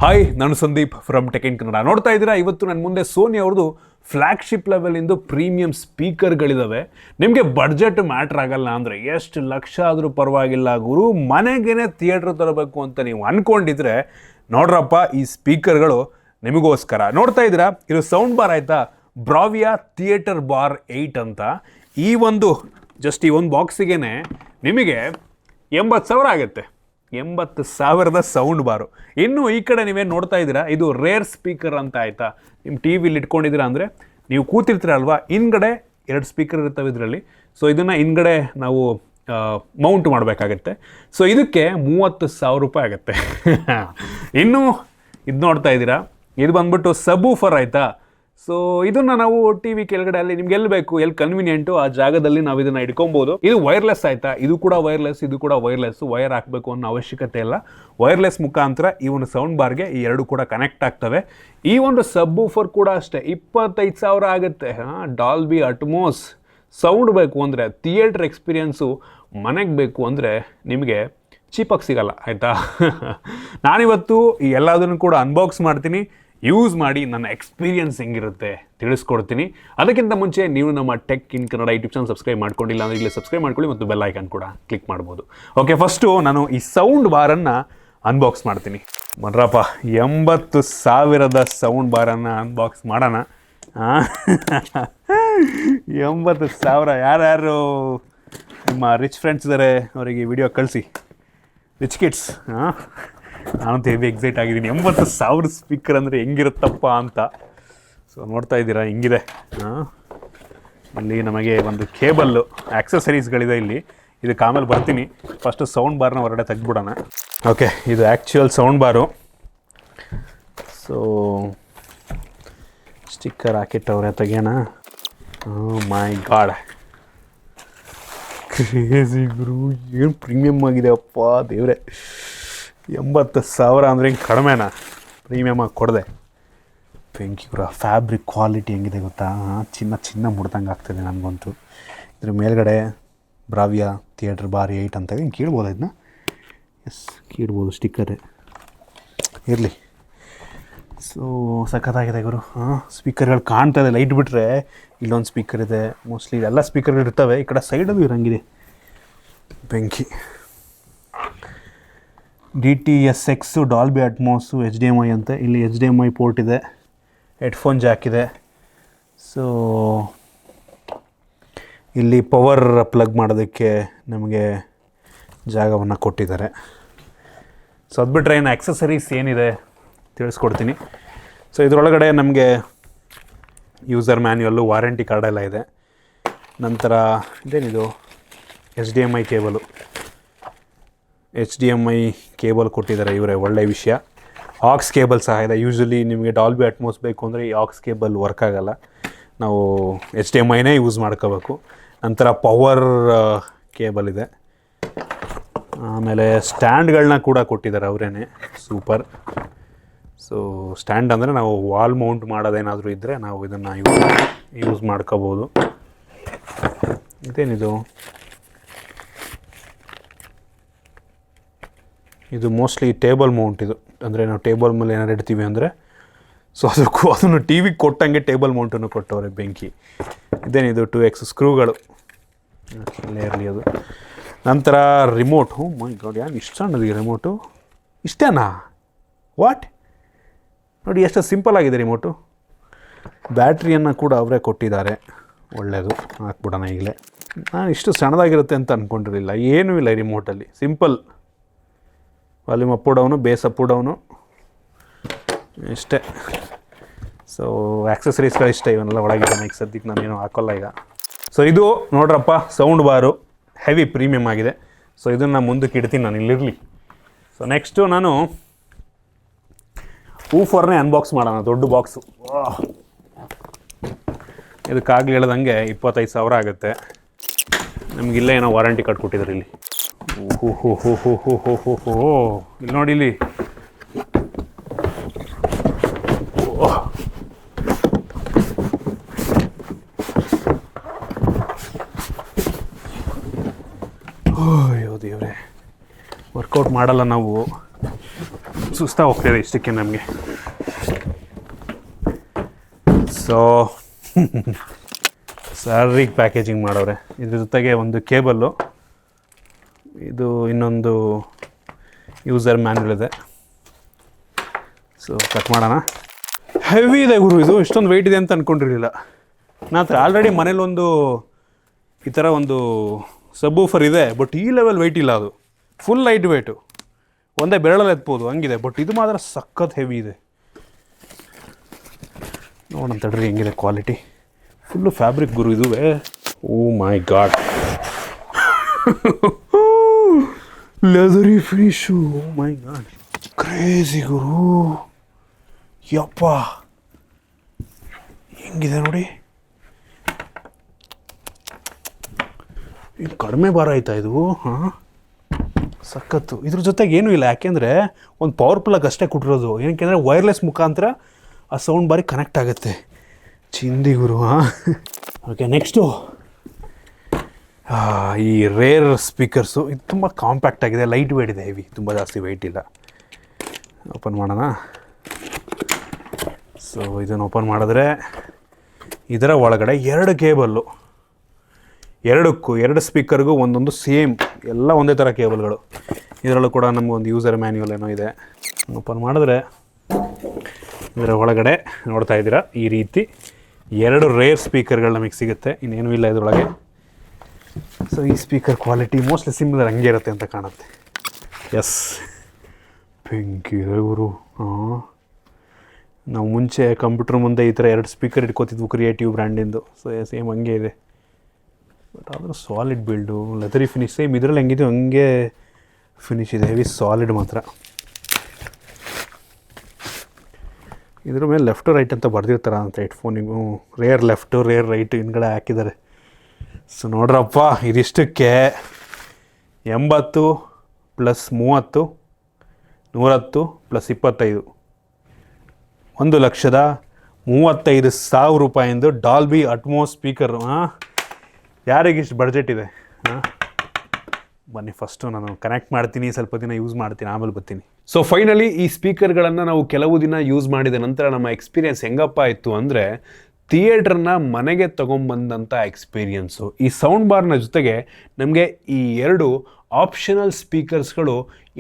Hi, ನಾನು Sandeep from tech in Kannada. ನೋಡ್ತಾ ಇದ್ದೀರಾ, ಇವತ್ತು ನನ್ನ ಮುಂದೆ ಸೋನಿ ಅವ್ರದ್ದು ಫ್ಲ್ಯಾಗ್ಶಿಪ್ ಲೆವೆಲಿಂದು ಪ್ರೀಮಿಯಂ ಸ್ಪೀಕರ್ಗಳಿದ್ದಾವೆ. ನಿಮಗೆ ಬಡ್ಜೆಟ್ ಮ್ಯಾಟ್ರ್ ಆಗಲ್ಲ ಅಂದರೆ ಎಷ್ಟು ಲಕ್ಷ ಆದರೂ ಪರವಾಗಿಲ್ಲ ಗುರು, ಮನೆಗೇನೆ ಥಿಯೇಟ್ರ್ ತರಬೇಕು ಅಂತ ನೀವು ಅಂದ್ಕೊಂಡಿದ್ರೆ ನೋಡ್ರಪ್ಪ, ಈ ಸ್ಪೀಕರ್ಗಳು ನಿಮಗೋಸ್ಕರ. ನೋಡ್ತಾ ಇದ್ದೀರಾ, ಇದು ಸೌಂಡ್ ಬಾರ್ ಆಯಿತಾ, ಬ್ರಾವಿಯಾ ಥಿಯೇಟರ್ ಬಾರ್ 8 ಅಂತ. ಈ ಒಂದು ಜಸ್ಟ್ ಈ ಒಂದು ಬಾಕ್ಸಿಗೆ ನಿಮಗೆ 80,000 ಆಗುತ್ತೆ. 80,000 ಸೌಂಡ್ ಬಾರು. ಇನ್ನು ಈ ಕಡೆ ನೀವೇನು ನೋಡ್ತಾ ಇದ್ದೀರಾ, ಇದು ರೇರ್ ಸ್ಪೀಕರ್ ಅಂತ ಆಯಿತಾ. ನಿಮ್ಮ ಟಿ ವಿಲಿ ಇಟ್ಕೊಂಡಿದ್ದೀರಾ ಅಂದರೆ ನೀವು ಕೂತಿರ್ತೀರಲ್ವಾ, ಹಿಂದ್ಗಡೆ 2 ಸ್ಪೀಕರ್ ಇರ್ತವೆ ಇದರಲ್ಲಿ. ಸೊ ಇದನ್ನು ಹಿಂದ್ಗಡೆ ನಾವು ಮೌಂಟ್ ಮಾಡಬೇಕಾಗತ್ತೆ. ಸೊ ಇದಕ್ಕೆ 30,000 ರೂಪಾಯಿ ಆಗುತ್ತೆ. ಇನ್ನು ಇದು ನೋಡ್ತಾ ಇದ್ದೀರಾ, ಇದು ಬಂದ್ಬಿಟ್ಟು ಸಬೂಫರ್ ಆಯಿತಾ. ಸೊ ಇದನ್ನು ನಾವು ಟಿ ವಿ ಕೆಳಗಡೆ ಅಲ್ಲಿ ನಿಮ್ಗೆ ಎಲ್ಲಿ ಬೇಕು, ಎಲ್ಲಿ ಕನ್ವೀನಿಯೆಂಟು ಆ ಜಾಗದಲ್ಲಿ ನಾವು ಇದನ್ನು ಇಟ್ಕೊಬೋದು. ಇದು ವೈರ್ಲೆಸ್ ಆಯಿತಾ, ಇದು ಕೂಡ ವೈರ್ಲೆಸ್, ಇದು ಕೂಡ ವೈರ್ಲೆಸ್. ವೈರ್ ಹಾಕಬೇಕು ಅನ್ನೋ ಅವಶ್ಯಕತೆ ಇಲ್ಲ. ವೈರ್ಲೆಸ್ ಮುಖಾಂತರ ಈ ಒಂದು ಸೌಂಡ್ ಬಾರ್ಗೆ ಈ ಎರಡು ಕೂಡ ಕನೆಕ್ಟ್ ಆಗ್ತವೆ. ಈ ಒಂದು ಸಬ್ಬೂಫರ್ ಕೂಡ ಅಷ್ಟೇ 25,000 ಆಗುತ್ತೆ. ಡಾಲ್ಬಿ ಅಟ್ಮೋಸ್ ಸೌಂಡ್ ಬೇಕು ಅಂದರೆ, ಥಿಯೇಟ್ರ್ ಎಕ್ಸ್ಪೀರಿಯನ್ಸು ಮನೆಗೆ ಬೇಕು ಅಂದರೆ ನಿಮಗೆ ಚೀಪಾಗಿ ಸಿಗಲ್ಲ ಆಯಿತಾ. ನಾನಿವತ್ತು ಈ ಎಲ್ಲದನ್ನು ಕೂಡ ಅನ್ಬಾಕ್ಸ್ ಮಾಡ್ತೀನಿ, ಯೂಸ್ ಮಾಡಿ ನನ್ನ ಎಕ್ಸ್ಪೀರಿಯನ್ಸ್ ಹೆಂಗಿರುತ್ತೆ ತಿಳಿಸ್ಕೊಡ್ತೀನಿ. ಅದಕ್ಕಿಂತ ಮುಂಚೆ ನೀವು ನಮ್ಮ tech in Kannada YouTube channel subscribe ಮಾಡ್ಕೊಂಡಿಲ್ಲ ಅಂದರೆ ಈಗಲೇ ಸಬ್ಸ್ಕ್ರೈಬ್ ಮಾಡ್ಕೊಳ್ಳಿ ಮತ್ತು ಬೆಲ್ ಐಕಾನ್ ಕೂಡ ಕ್ಲಿಕ್ ಮಾಡ್ಬೋದು. ಓಕೆ, ಫಸ್ಟು ನಾನು ಈ ಸೌಂಡ್ ಬಾರನ್ನು ಅನ್ಬಾಕ್ಸ್ ಮಾಡ್ತೀನಿ. ಮಡ್ರಪ್ಪ, 80,000 ಸೌಂಡ್ ಬಾರನ್ನು ಅನ್ಬಾಕ್ಸ್ ಮಾಡೋಣ. 80,000. ಯಾರ್ಯಾರು ನಿಮ್ಮ ರಿಚ್ ಫ್ರೆಂಡ್ಸ್ ಇದ್ದಾರೆ ಅವರಿಗೆ ವಿಡಿಯೋ ಕಳಿಸಿ, ರಿಚ್ ಕಿಡ್ಸ್. ನಾನಂತೂ ಹೆವಿ ಎಕ್ಸೈಟ್ ಆಗಿದ್ದೀನಿ. 80,000 ಸ್ಪೀಕರ್ ಅಂದರೆ ಹೆಂಗಿರುತ್ತಪ್ಪ ಅಂತ. ಸೊ ನೋಡ್ತಾ ಇದ್ದೀರಾ, ಹಿಂಗಿದೆ. ಇಲ್ಲಿ ನಮಗೆ ಒಂದು ಕೇಬಲ್ಲು ಆಕ್ಸೆಸರೀಸ್ಗಳಿದೆ ಇಲ್ಲಿ. ಇದಕ್ಕೆ ಆಮೇಲೆ ಬರ್ತೀನಿ. ಫಸ್ಟು ಸೌಂಡ್ ಬಾರ್ನ ಹೊರಗಡೆ ತೆಗ್ದುಬಿಡೋಣ. ಓಕೆ, ಇದು actual sound bar. So sticker ಹಾಕಿಟ್ಟವ್ರೆ, ತೆಗೆಯೋಣ. ಮೈ ಗಾಡ್, ಕ್ರೇಜಿ ಗುರು, ಏನು ಪ್ರೀಮಿಯಮ್ ಆಗಿದೆ ಅಪ್ಪ ದೇವ್ರೆ. 80,000 ಅಂದರೆ ಹಿಂಗೆ ಕಡಿಮೆನಾ? ಪ್ರೀಮಿಯಮಾಗಿ ಕೊಡದೆ. Thank you. ಫ್ಯಾಬ್ರಿಕ್ ಕ್ವಾಲಿಟಿ ಹೆಂಗಿದೆ ಗೊತ್ತಾ, ಚಿನ್ನ ಮುಡ್ದಂಗೆ ಆಗ್ತದೆ ನನಗಂತೂ. ಇದ್ರ ಮೇಲ್ಗಡೆ ಬ್ರಾವಿಯಾ ಥಿಯೇಟರ್ ಬಾರ್ 8 ಅಂತ ಹಿಂಗೆ ಕೀಳ್ಬೋದು. ಇದನ್ನ ಎಸ್ ಕೀಳ್ಬೋದು, ಸ್ಟಿಕ್ಕರೇ ಇರಲಿ. ಸೊ ಸಖತ್ತಾಗಿದೆ ಗುರು. ಸ್ಪೀಕರ್ಗಳು ಕಾಣ್ತಾ ಇದೆ, ಲೈಟ್ ಬಿಟ್ಟರೆ ಇಲ್ಲೊಂದು ಸ್ಪೀಕರ್ ಇದೆ. ಮೋಸ್ಟ್ಲಿ ಎಲ್ಲ ಸ್ಪೀಕರ್ಗಳು ಇರ್ತವೆ. ಈ ಕಡೆ ಸೈಡಲ್ಲೂ ಇರೋಂಗಿದೆ. ಬೆಂಕಿ. DTS ಡಾಲ್ಬಿ ಅಟ್ಮೋಸು HDMI ಅಂತೆ. ಇಲ್ಲಿ HDMI ಪೋರ್ಟ್ ಇದೆ, ಹೆಡ್ಫೋನ್ ಜಾಕ್ ಇದೆ. ಸೊ ಇಲ್ಲಿ ಪವರ್ ಪ್ಲಗ್ ಮಾಡೋದಕ್ಕೆ ನಮಗೆ ಜಾಗವನ್ನು ಕೊಟ್ಟಿದ್ದಾರೆ. ಸೊ ಅದು ಬಿಟ್ಟರೆ ಏನು ಆಕ್ಸೆಸರೀಸ್ ಏನಿದೆ ತಿಳಿಸ್ಕೊಡ್ತೀನಿ. ಸೊ ಇದರೊಳಗಡೆ ನಮಗೆ ಯೂಸರ್ ಮ್ಯಾನ್ಯುವಲ್ಲು, ವಾರಂಟಿ ಕಾರ್ಡ್ ಎಲ್ಲ ಇದೆ. ನಂತರ ಇದೇನಿದು HDMI ಕೇಬಲು, HDMI ಕೇಬಲ್ ಕೊಟ್ಟಿದ್ದಾರೆ ಇವರೇ, ಒಳ್ಳೆಯ ವಿಷಯ. ಆಕ್ಸ್ ಕೇಬಲ್ ಸಹ ಇದೆ. ಯೂಶ್ವಲಿ ನಿಮಗೆ ಡಾಲ್ಬಿ ಅಟ್ಮೋಸ್ ಬೇಕು ಅಂದರೆ ಈ ಆಕ್ಸ್ ಕೇಬಲ್ ವರ್ಕ್ ಆಗೋಲ್ಲ, ನಾವು HDMIನೇ ಯೂಸ್ ಮಾಡ್ಕೋಬೇಕು. ನಂತರ ಪವರ್ ಕೇಬಲ್ ಇದೆ. ಆಮೇಲೆ ಸ್ಟ್ಯಾಂಡ್ಗಳನ್ನ ಕೂಡ ಕೊಟ್ಟಿದ್ದಾರೆ ಅವರೇನೆ, ಸೂಪರ್. ಸೊ ಸ್ಟ್ಯಾಂಡ್ ಅಂದರೆ ನಾವು ವಾಲ್ ಮೌಂಟ್ ಮಾಡೋದೇನಾದರೂ ಇದ್ದರೆ ನಾವು ಇದನ್ನು ಯೂಸ್ ಮಾಡ್ಕೋಬೋದು. ಇದೇನಿದು, ಇದು ಮೋಸ್ಟ್ಲಿ ಟೇಬಲ್ ಮೌಂಟ್. ಇದು ಅಂದರೆ ನಾವು ಟೇಬಲ್ ಮೇಲೆ ಏನಾರು ಇಡ್ತೀವಿ ಅಂದರೆ, ಸೊ ಅದನ್ನು ಟಿ ವಿಗೆ ಕೊಟ್ಟಂಗೆ ಟೇಬಲ್ ಮೌಂಟನ್ನು ಕೊಟ್ಟವ್ರೆ. ಬೆಂಕಿ. ಇದೇನಿದು 2X ಸ್ಕ್ರೂಗಳು, ಇಲ್ಲೇ ಇರಲಿ ಅದು. ನಂತರ ರಿಮೋಟ್. ಮೈ ಗಾಡ್, ಯಾರು ಇಷ್ಟು ಸಣ್ಣದಿದೆ ರಿಮೋಟು? ಇಷ್ಟೇನಾ? ವಾಟ್? ನೋಡಿ ಎಷ್ಟು ಸಿಂಪಲ್ ಆಗಿದೆ ರಿಮೋಟು. ಬ್ಯಾಟ್ರಿಯನ್ನು ಕೂಡ ಅವರೇ ಕೊಟ್ಟಿದ್ದಾರೆ, ಒಳ್ಳೆಯದು. ಹಾಕ್ಬಿಡೋಣ ಈಗಲೇ. ನಾನು ಇಷ್ಟು ಸಣ್ಣದಾಗಿರುತ್ತೆ ಅಂತ ಅಂದ್ಕೊಂಡಿರಲಿಲ್ಲ. ಏನೂ ಇಲ್ಲ ಈ ರಿಮೋಟಲ್ಲಿ, simple. Volume up down, bass up down, ಇಷ್ಟೇ. ಸೊ ಆಕ್ಸೆಸರೀಸ್ಗಳು ಇಷ್ಟೇ, ಇವನ್ನೆಲ್ಲ ಒಳಗಿದೆ. ಈಗ ಸದ್ಯಕ್ಕೆ ನಾನೇನು ಹಾಕೋಲ್ಲ ಈಗ. ಸೊ ಇದು ನೋಡ್ರಪ್ಪ ಸೌಂಡ್ ಬಾರು, ಹೆವಿ ಪ್ರೀಮಿಯಮ್ ಆಗಿದೆ. ಸೊ ಇದನ್ನು ಮುಂದಕ್ಕೆ ಇಡ್ತೀನಿ ನಾನು, ಇಲ್ಲಿರಲಿ. ಸೊ ನೆಕ್ಸ್ಟು ನಾನು ಊಫರ್ನೇ ಅನ್ಬಾಕ್ಸ್ ಮಾಡೋಣ, ದೊಡ್ಡ ಬಾಕ್ಸು. ಇದಕ್ಕಾಗಲಿ ಹೇಳ್ದಂಗೆ 25,000 ಆಗುತ್ತೆ. ನಮಗಿಲ್ಲೇ ಏನೋ ವಾರಂಟಿ ಕಾರ್ಡ್ ಕೊಟ್ಟಿದ್ದಾರೆ ಇಲ್ಲಿ. ಇಲ್ಲಿ ನೋಡಿ, ಇಲ್ಲಿ ಅಯ್ಯೋ ದೇವ್ರೆ, ವರ್ಕೌಟ್ ಮಾಡಲ್ಲ ನಾವು. ಸುಸ್ತಾ ಹೋಗ್ತಾಯಿದೆ ಇಷ್ಟಕ್ಕೆ ನಮಗೆ. ಸೊ ಸರಿಗೆ ಪ್ಯಾಕೇಜಿಂಗ್ ಮಾಡೋರೆ. ಇದ್ರ ಜೊತೆಗೆ ಒಂದು ಕೇಬಲ್ಲು, ಇದು ಇನ್ನೊಂದು ಯೂಸರ್ ಮ್ಯಾನ್ಯಲ್ ಇದೆ. ಸೊ ಕಟ್ ಮಾಡೋಣ. ಹೆವಿ ಇದೆ ಗುರು, ಇದು ಇಷ್ಟೊಂದು ವೆಯ್ಟ್ ಇದೆ ಅಂತ ಅಂದ್ಕೊಂಡಿರಲಿಲ್ಲ. ನನ್ನ ಹತ್ರ ಆಲ್ರೆಡಿ ಮನೇಲಿ ಒಂದು ಈ ಥರ ಒಂದು ಸಬ್ವೂಫರ್ ಇದೆ, ಬಟ್ ಈ ಲೆವೆಲ್ ವೆಯ್ಟ್ ಇಲ್ಲ. ಅದು ಫುಲ್ ಲೈಟ್ ವೆಯ್ಟು, ಒಂದೇ ಬೆರಳಲ್ಲಿ ಎತ್ಬೋದು ಹಂಗಿದೆ. ಬಟ್ ಇದು ಮಾತ್ರ ಸಖತ್ ಹೆವಿ ಇದೆ. ನೋಡೋಣ ತಡ್ರಿ ಹೆಂಗಿದೆ ಕ್ವಾಲಿಟಿ. ಫುಲ್ಲು ಫ್ಯಾಬ್ರಿಕ್ ಗುರು ಇದುವೇ. ಓ ಮೈ ಗಾಡ್, ಲೆದರಿ ಫಿನಿಶು. ಓ ಮೈ ಗಾಡ್, ಕ್ರೇಜಿ ಗುರು. ಯಪ್ಪ ಹೆಂಗಿದೆ ನೋಡಿ. ಇದು ಕಡಿಮೆ ಭಾರ ಆಯ್ತಾ ಇದು? ಹಾಂ, ಸಖತ್ತು. ಇದ್ರ ಜೊತೆಗೆ ಏನೂ ಇಲ್ಲ, ಯಾಕೆಂದರೆ ಒಂದು ಪವರ್ ಪ್ಲಗ್ ಅಷ್ಟೇ ಕೊಟ್ಟಿರೋದು. ಏನಕ್ಕೆಂದರೆ ವೈರ್ಲೆಸ್ ಮುಖಾಂತರ ಆ ಸೌಂಡ್ ಬಾರಿ ಕನೆಕ್ಟ್ ಆಗುತ್ತೆ. ಚಿಂದಿ ಗುರು. ಹಾಂ, ಓಕೆ. ನೆಕ್ಸ್ಟು ಈ ರೇರ್ ಸ್ಪೀಕರ್ಸು. ಇದು ತುಂಬ ಕಾಂಪ್ಯಾಕ್ಟ್ ಆಗಿದೆ, ಲೈಟ್ ವೇಟ್ ಇದೆ, ಹೆವಿ, ತುಂಬ ಜಾಸ್ತಿ ವೆಯ್ಟ್ ಇಲ್ಲ. ಓಪನ್ ಮಾಡೋಣ. ಸೊ ಇದನ್ನು ಓಪನ್ ಮಾಡಿದ್ರೆ ಇದರ ಒಳಗಡೆ 2 ಕೇಬಲ್ಲು, ಎರಡು ಸ್ಪೀಕರ್ಗೂ ಒಂದೊಂದು ಸೇಮ್, ಎಲ್ಲ ಒಂದೇ ಥರ ಕೇಬಲ್ಗಳು. ಇದರಲ್ಲೂ ಕೂಡ ನಮಗೊಂದು ಯೂಸರ್ ಮ್ಯಾನ್ಯುವಲ್ ಏನೋ ಇದೆ. ಓಪನ್ ಮಾಡಿದ್ರೆ ಇದರ ಒಳಗಡೆ ನೋಡ್ತಾ ಇದ್ದೀರಾ ಈ ರೀತಿ 2 ರೇರ್ ಸ್ಪೀಕರ್ಗಳು ನಮಗೆ ಸಿಗುತ್ತೆ. ಇನ್ನೇನೂ ಇಲ್ಲ ಇದರೊಳಗೆ. ಸೊ ಈ ಸ್ಪೀಕರ್ ಕ್ವಾಲಿಟಿ ಮೋಸ್ಟ್ಲಿ ಸಿಮಿಲರ್ ಹಂಗೆ ಇರುತ್ತೆ ಅಂತ ಕಾಣುತ್ತೆ. ಎಸ್, ಬೆಂಕಿ ಗುರು. ಹಾಂ, ನಾವು ಮುಂಚೆ ಕಂಪ್ಯೂಟರ್ ಮುಂದೆ ಈ ಥರ 2 ಸ್ಪೀಕರ್ ಇಟ್ಕೋತಿದ್ವು ಕ್ರಿಯೇಟಿವ್ ಬ್ರ್ಯಾಂಡಿಂದು. ಸೊ ಸೇಮ್ ಹಂಗೆ ಇದೆ, ಬಟ್ ಆದರೂ ಸಾಲಿಡ್ ಬಿಲ್ಡು, ಲೆದರಿ ಫಿನಿಶ್. ಸೇಮ್ ಇದರಲ್ಲಿ ಹೆಂಗಿದೆಯೋ ಹಂಗೆ ಫಿನಿಶ್ ಇದೆ, ಹೆವಿ ಸಾಲಿಡ್ ಮಾತ್ರ. ಇದ್ರ ಮೇಲೆ ಲೆಫ್ಟ್ ರೈಟ್ ಅಂತ ಬರ್ದಿರ್ತಾರೆ ಅಂತ ಹೆಡ್ಫೋನಿಗೂ. ರೇರ್ ಲೆಫ್ಟು, ರೇರ್ ರೈಟು ಹಿಂದ್ಗಡೆ ಹಾಕಿದ್ದಾರೆ. ಸೊ ನೋಡ್ರಪ್ಪ, ಇದಿಷ್ಟಕ್ಕೆ 80 + 30 110 + 25 1,35,000 ರೂಪಾಯಿಂದು ಡಾಲ್ಬಿ ಅಟ್ಮೋಸ್ ಸ್ಪೀಕರು. ಹಾಂ, ಯಾರಿಗಿಷ್ಟು ಬಡ್ಜೆಟ್ ಇದೆ? ಹಾಂ, ಬನ್ನಿ ಫಸ್ಟು ನಾನು ಕನೆಕ್ಟ್ ಮಾಡ್ತೀನಿ, ಸ್ವಲ್ಪ ದಿನ ಯೂಸ್ ಮಾಡ್ತೀನಿ, ಆಮೇಲೆ ಬರ್ತೀನಿ. ಸೊ ಫೈನಲಿ ಈ ಸ್ಪೀಕರ್ಗಳನ್ನು ನಾವು ಕೆಲವು ದಿನ ಯೂಸ್ ಮಾಡಿದ ನಂತರ ನಮ್ಮ ಎಕ್ಸ್ಪೀರಿಯನ್ಸ್ ಹೆಂಗಪ್ಪ ಇತ್ತು ಅಂದರೆ, ಥಿಯೇಟ್ರನ್ನ ಮನೆಗೆ ತೊಗೊಂಬಂದಂಥ ಎಕ್ಸ್ಪೀರಿಯನ್ಸು. ಈ ಸೌಂಡ್ ಬಾರ್ನ ಜೊತೆಗೆ ನಮಗೆ ಈ 2 ಆಪ್ಷನಲ್ ಸ್ಪೀಕರ್ಸ್ಗಳು